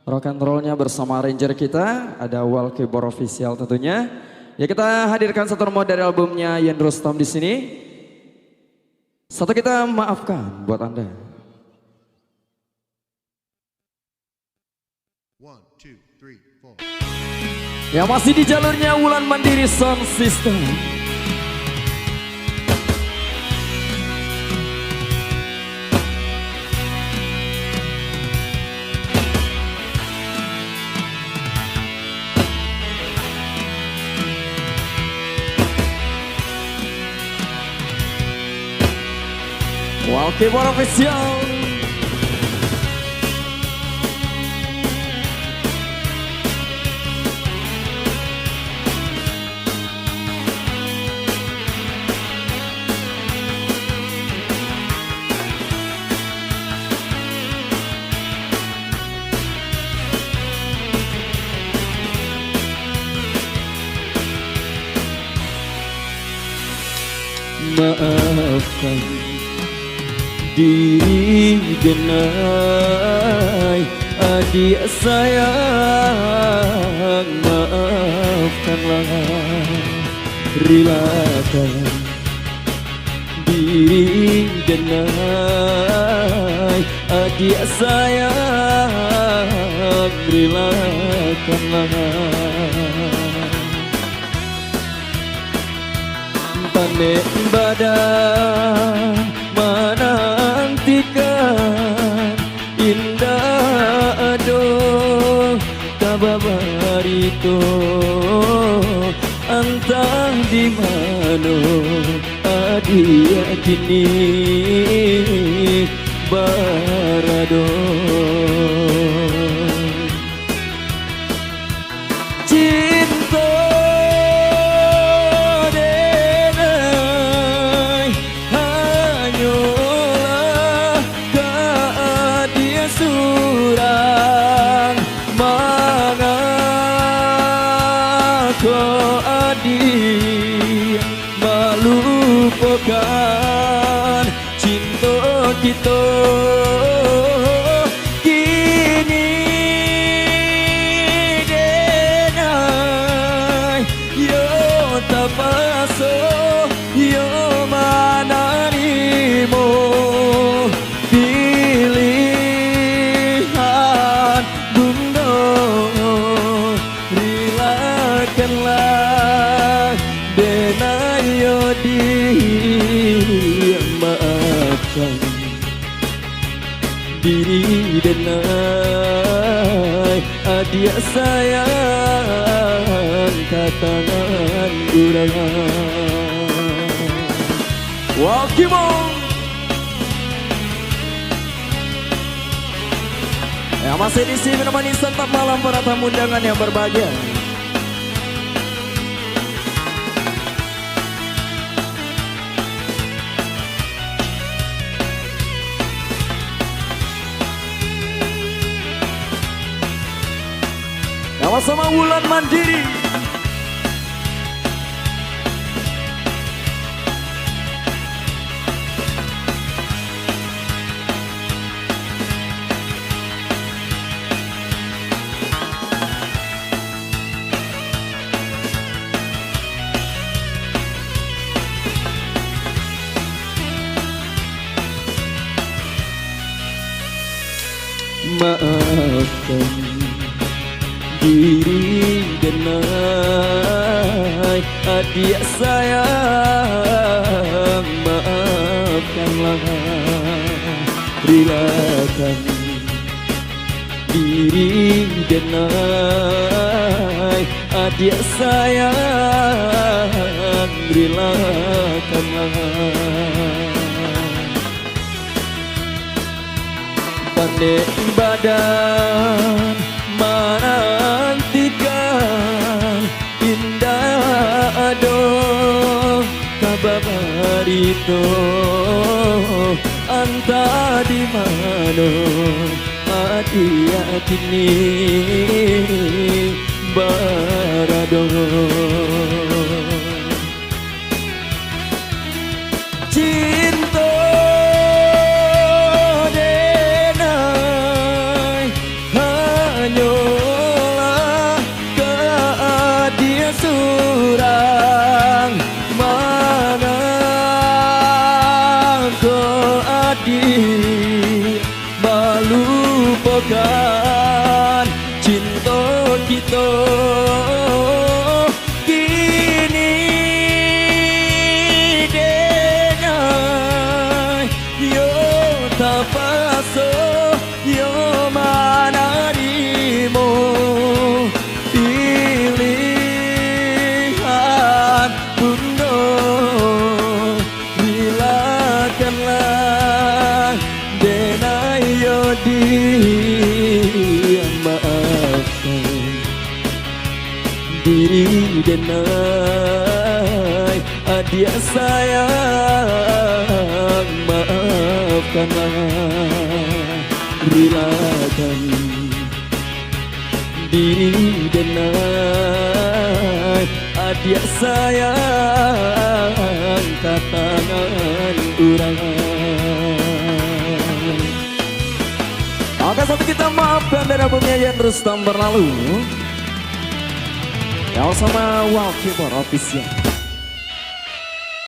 Rock and rollnya bersama Ranger kita, ada Wal Keyboard Official tentunya. Ya kita hadirkan satu nomor dari albumnya Yen Rustom di sini. Satu kita maafkan buat Anda. 1, 2, 3, 4. Ya masih di jalurnya Wulan Mandiri Sound System. Wal Keyboard Official. Maafkan diri denai adik sayang, maafkanlah, relakan diri denai adik sayang, relakanlah. Pandai badan menantikan indah aduh kabarito entah di mana adia kini barado. Melupakan cinta kita kini denai yo tak paso yo mana nimo pilihan bunda relakanlah denai yo maafkan diri denai adik sayang katangan gurangan. Wal Keyboard. Ya masih di sini menemani santap malam para tamu undangan yang berbahagia. Sama Wulan Mandiri. Maafkan diri denai adik sayang, maafkanlah, relakan diri denai adik sayang, relakanlah. Pandai badan menantikan indah aduh kabarito entah di mana adia kini barado. urang mana kau adik melupakan cinta kita kini denai yo tak paso yo mana dimo pilihan bundo bilakanlah denai yo dia maafkan diri denai adia sayang maafkanlah relakan diri denai adia sayang katangan urang. Oke, satu kita maafkan dari albumnya Yan Rustam berlalu. Yang sama Wallpaper Official.